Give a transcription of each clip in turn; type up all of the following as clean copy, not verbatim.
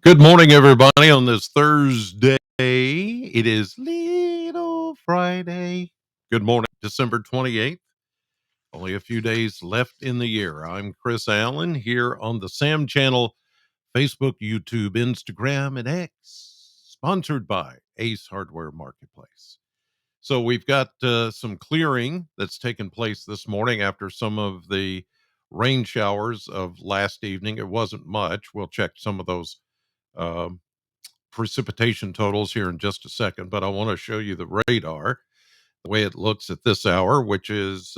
Good morning, everybody, on this Thursday. It is Little Friday. Good morning, December 28th. Only a few days left in the year. I'm Chris Allen here on the Sam Channel, Facebook, YouTube, Instagram, and X, sponsored by Ace Hardware Marketplace. So we've got some clearing that's taken place this morning after some of the rain showers of last evening. It wasn't much. We'll check some of those um, precipitation totals here in just a second, but I want to show you the radar, the way it looks at this hour, which is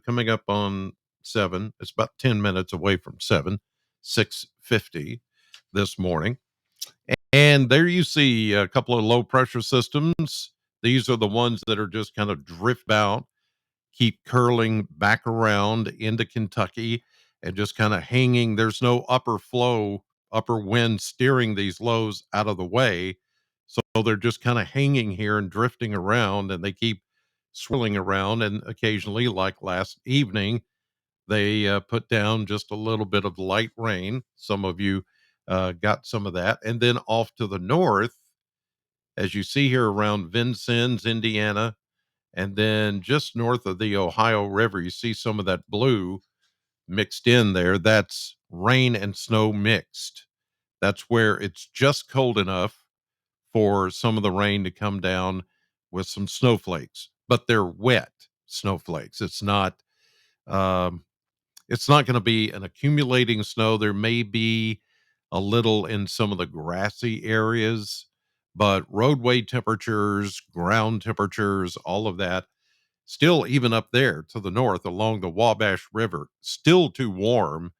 coming up on 7. It's about 10 minutes away from 7, 6:50 this morning. And there you see a couple of low pressure systems. These are the ones that are just kind of drift out, keep curling back around into Kentucky and just kind of hanging. There's no upper flow, upper wind steering these lows out of the way. So they're just kind of hanging here and drifting around, and they keep swirling around. And occasionally, like last evening, they put down just a little bit of light rain. Some of you got some of that. And then off to the north, as you see here around Vincennes, Indiana, and then just north of the Ohio River, you see some of that blue mixed in there. That's rain and snow mixed. That's where it's just cold enough for some of the rain to come down with some snowflakes, but they're wet snowflakes. Um, it's not going to be an accumulating snow. There may be a little in some of the grassy areas, but roadway temperatures, ground temperatures, all of that still, even up there to the north along the Wabash River, still too warm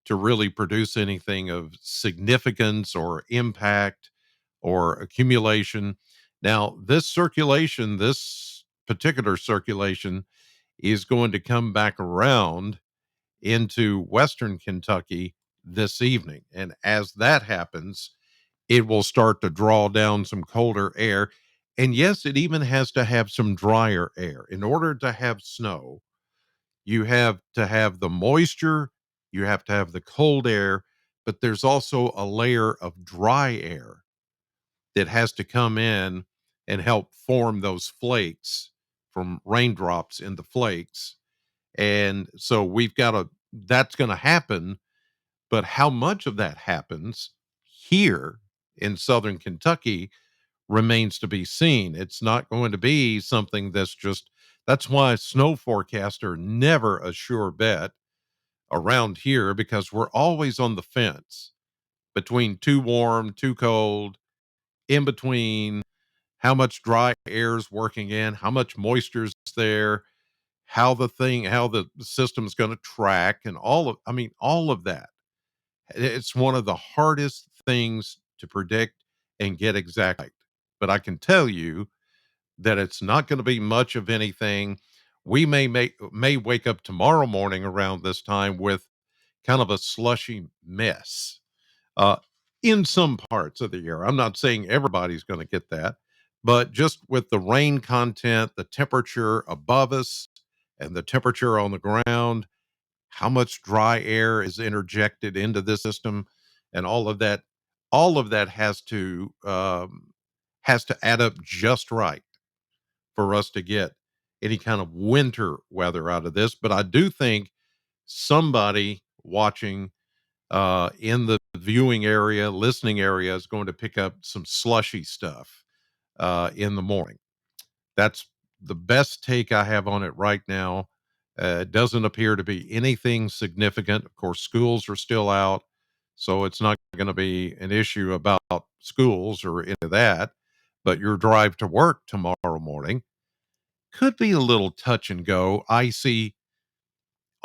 to really produce anything of significance or impact or accumulation. Now, this particular circulation, is going to come back around into Western Kentucky this evening. And as that happens, it will start to draw down some colder air. And yes, it even has to have some drier air. In order to have snow, you have to have the moisture, you have to have the cold air, but there's also a layer of dry air that has to come in and help form those flakes from raindrops into flakes. And so that's going to happen, but how much of that happens here in Southern Kentucky remains to be seen. It's not going to be something that's why snow forecasts are never a sure bet around here, because we're always on the fence between too warm, too cold, in between how much dry air is working in, how much moisture is there, how the system's going to track, and all of that. It's one of the hardest things to predict and get exact. But I can tell you that it's not going to be much of anything. We may wake up tomorrow morning around this time with kind of a slushy mess uh, in some parts of the year. I'm not saying everybody's going to get that, but just with the rain content, the temperature above us, and the temperature on the ground, how much dry air is interjected into this system, and all of that has to add up just right for us to get any kind of winter weather out of this. But I do think somebody watching in the viewing area, listening area, is going to pick up some slushy stuff in the morning. That's the best take I have on it right now. It doesn't appear to be anything significant. Of course, schools are still out, so it's not going to be an issue about schools or any of that. But your drive to work tomorrow morning could be a little touch and go, icy,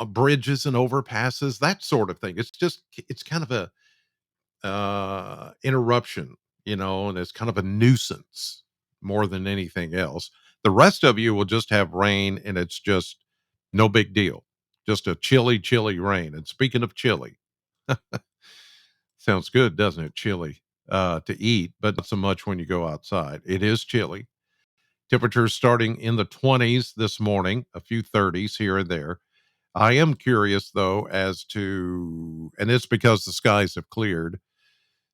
bridges and overpasses, that sort of thing. It's kind of a interruption, and it's kind of a nuisance more than anything else. The rest of you will just have rain, and it's just no big deal. Just a chilly, chilly rain. And speaking of chilly, sounds good, doesn't it? Chilly to eat, but not so much when you go outside. It is chilly. Temperatures starting in the 20s this morning, a few 30s here and there. I am curious though as to, and it's because the skies have cleared,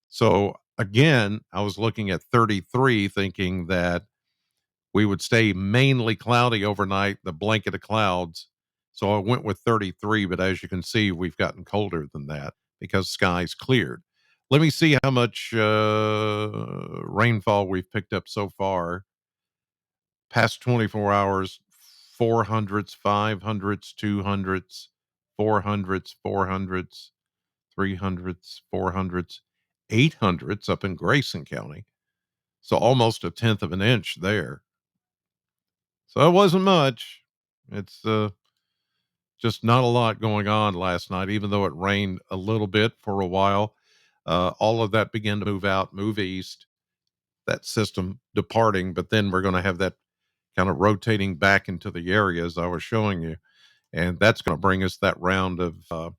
So again, I was looking at 33, thinking that we would stay mainly cloudy overnight, the blanket of clouds. So I went with 33, but as you can see, we've gotten colder than that because skies cleared. Let me see how much rainfall we've picked up so far. Past 24 hours, 400s, 500s, 200s, 400s, 400s, 300s, 400s, 800s up in Grayson County. So almost a tenth of an inch there. So it wasn't much. It's just not a lot going on last night, even though it rained a little bit for a while. All of that began to move out, move east, that system departing. But then we're going to have that kind of rotating back into the areas I was showing you. And that's going to bring us that round of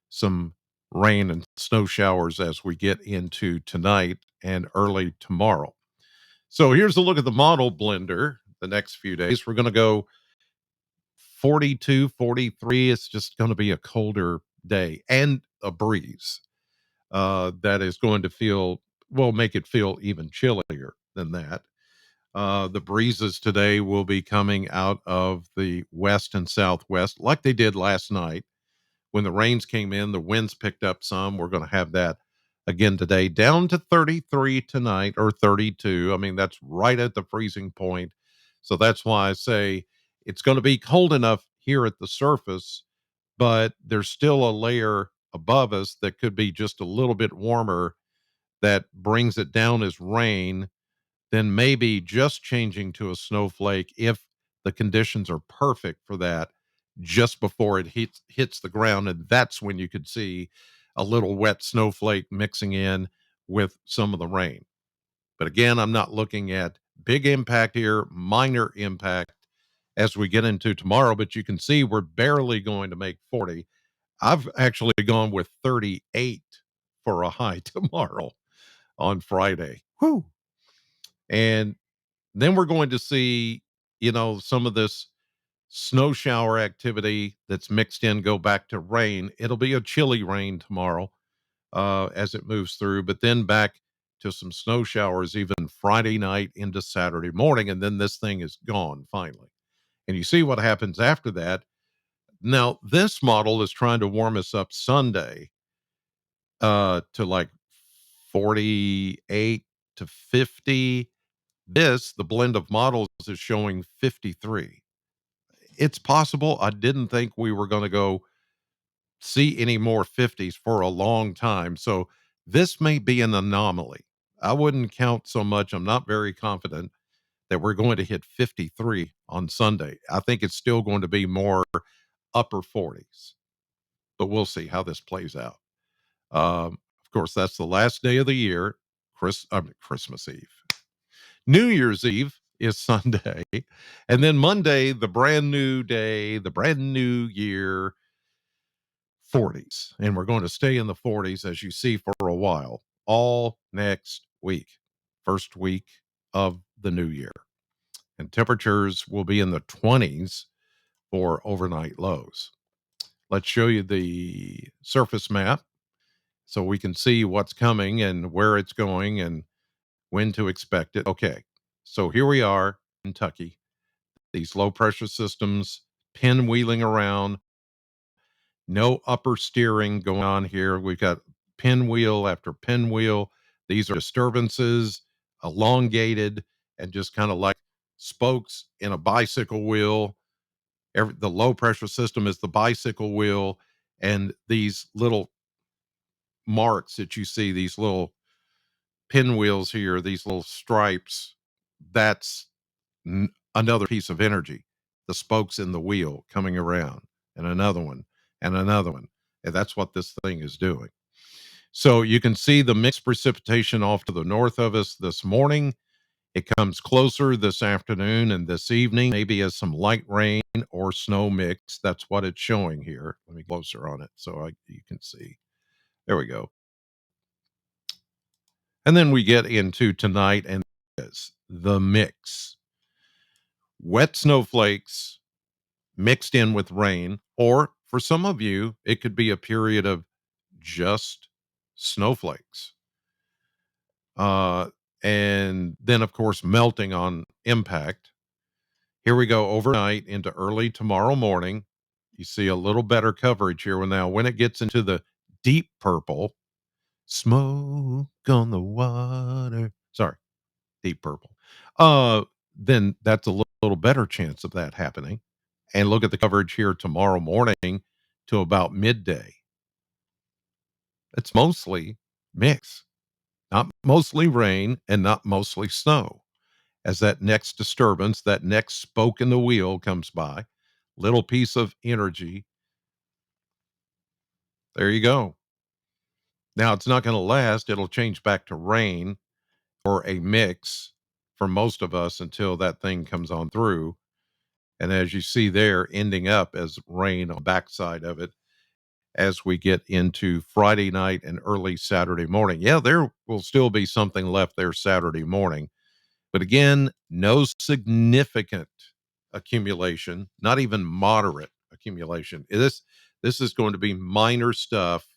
some rain and snow showers as we get into tonight and early tomorrow. So here's a look at the model blender the next few days. We're going to go 42, 43. It's just going to be a colder day and a breeze that is going to make it feel even chillier than that. The breezes today will be coming out of the west and southwest like they did last night. When the rains came in, the winds picked up some. We're going to have that again today, down to 33 tonight or 32. I mean, that's right at the freezing point. So that's why I say it's going to be cold enough here at the surface, but there's still a layer above us that could be just a little bit warmer that brings it down as rain, then maybe just changing to a snowflake if the conditions are perfect for that just before it hits the ground. And that's when you could see a little wet snowflake mixing in with some of the rain. But again, I'm not looking at big impact here, minor impact as we get into tomorrow. But you can see we're barely going to make 40. I've actually gone with 38 for a high tomorrow on Friday. Whew. And then we're going to see, some of this snow shower activity that's mixed in go back to rain. It'll be a chilly rain tomorrow as it moves through, but then back to some snow showers even Friday night into Saturday morning. And then this thing is gone finally. And you see what happens after that. Now, this model is trying to warm us up Sunday to like 48 to 50. The blend of models is showing 53. It's possible. I didn't think we were going to go see any more 50s for a long time. So this may be an anomaly. I wouldn't count so much. I'm not very confident that we're going to hit 53 on Sunday. I think it's still going to be more upper 40s, but we'll see how this plays out. Of course, that's the last day of the year, Christmas Eve. New Year's Eve is Sunday. And then Monday, the brand new day, the brand new year, 40s. And we're going to stay in the 40s, as you see, for a while, all next week, first week of the new year. And temperatures will be in the 20s for overnight lows. Let's show you the surface map so we can see what's coming and where it's going and when to expect it. Okay, so here we are, Kentucky. These low pressure systems pinwheeling around, no upper steering going on here. We've got pinwheel after pinwheel. These are disturbances, elongated, and just kind of like spokes in a bicycle wheel. The low pressure system is the bicycle wheel, and these little marks that you see, these little pinwheels here, these little stripes, that's another piece of energy. The spokes in the wheel coming around, and another one, and another one. And that's what this thing is doing. So you can see the mixed precipitation off to the north of us this morning. It comes closer this afternoon and this evening, maybe as some light rain or snow mix. That's what it's showing here. Let me closer on it so you can see. There we go. And then we get into tonight, and this the mix. Wet snowflakes mixed in with rain, or for some of you, it could be a period of just snowflakes. Uh, and then, of course, melting on impact. Here we go overnight into early tomorrow morning. You see a little better coverage here. Now, when it gets into the deep purple, smoke on the water. Sorry, deep purple. Then that's a little better chance of that happening. And look at the coverage here tomorrow morning to about midday. It's mostly mix, not mostly rain and not mostly snow. As that next disturbance, that next spoke in the wheel comes by, little piece of energy. There you go. Now it's not going to last. It'll change back to rain or a mix for most of us until that thing comes on through. And as you see there, ending up as rain on the backside of it as we get into Friday night and early Saturday morning. Yeah, there will still be something left there Saturday morning. But again, no significant accumulation, not even moderate accumulation. This is going to be minor stuff,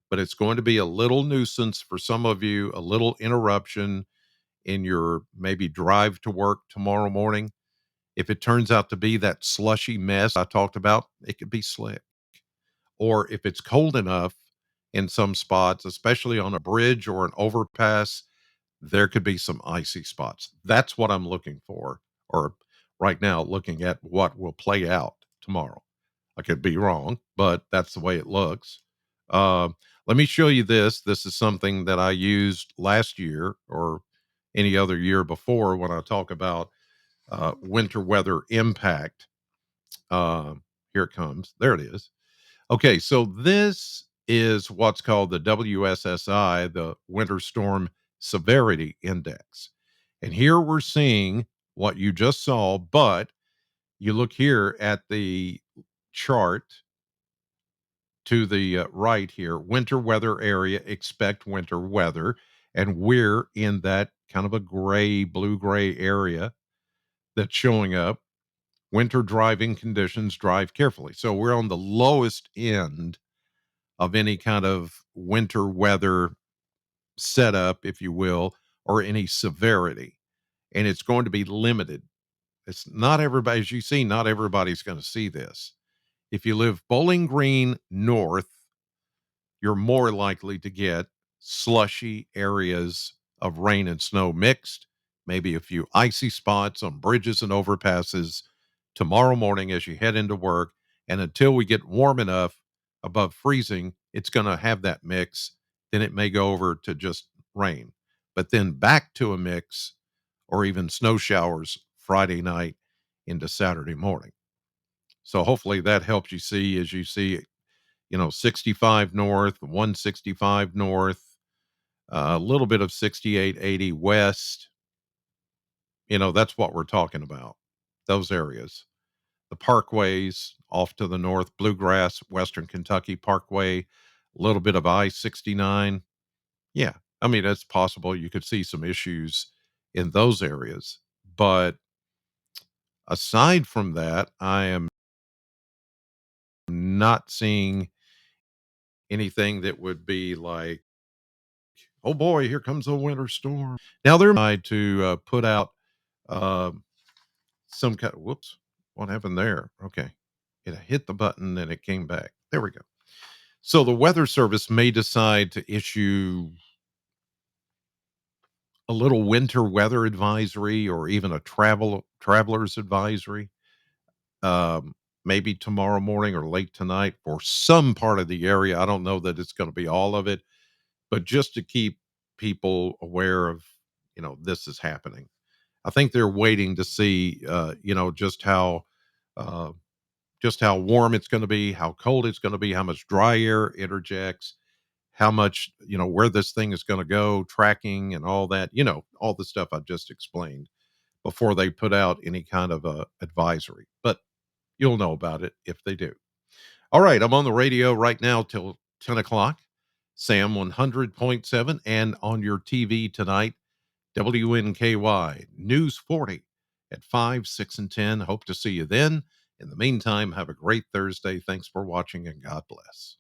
but it's going to be a little nuisance for some of you, a little interruption in your maybe drive to work tomorrow morning. If it turns out to be that slushy mess I talked about, it could be slick. Or if it's cold enough in some spots, especially on a bridge or an overpass, there could be some icy spots. That's what I'm looking for, or right now, looking at what will play out tomorrow. I could be wrong, but that's the way it looks. Uh, Let me show you this. This is something that I used last year or any other year before when I talk about winter weather impact. Uh, Here it comes. There it is. Okay, so this is what's called the WSSI, the Winter Storm Severity Index. And here we're seeing what you just saw, but you look here at the chart to the right here, winter weather area, expect winter weather. And we're in that kind of a gray, blue gray area that's showing up. Winter driving conditions, drive carefully. So we're on the lowest end of any kind of winter weather setup, if you will, or any severity. And it's going to be limited. It's not everybody, as you see, not everybody's going to see this. If you live Bowling Green North, you're more likely to get slushy areas of rain and snow mixed, maybe a few icy spots on bridges and overpasses tomorrow morning as you head into work. And until we get warm enough above freezing, it's going to have that mix. Then it may go over to just rain, but then back to a mix or even snow showers Friday night into Saturday morning. So hopefully that helps you see as you see 65 north, 165 north, a little bit of 68, 80 west. That's what we're talking about. Those areas. The parkways off to the north, Bluegrass, Western Kentucky Parkway, a little bit of I-69. Yeah. I mean, it's possible you could see some issues in those areas. But aside from that, I am not seeing anything that would be like, oh boy, here comes a winter storm. Now they're trying to put out uh, some kind of, whoops, what happened there? Okay. It hit the button and it came back. There we go. So the Weather Service may decide to issue a little winter weather advisory or even a traveler's advisory. Maybe tomorrow morning or late tonight for some part of the area. I don't know that it's going to be all of it, but just to keep people aware of, this is happening. I think they're waiting to see, uh, just how warm it's going to be, how cold it's going to be, how much dry air interjects, how much, where this thing is going to go, tracking and all that, all the stuff I just explained before they put out any kind of advisory. But you'll know about it if they do. All right, I'm on the radio right now till 10 o'clock, Sam 100.7, and on your TV tonight, WNKY News 40 at 5, 6, and 10. Hope to see you then. In the meantime, have a great Thursday. Thanks for watching and God bless.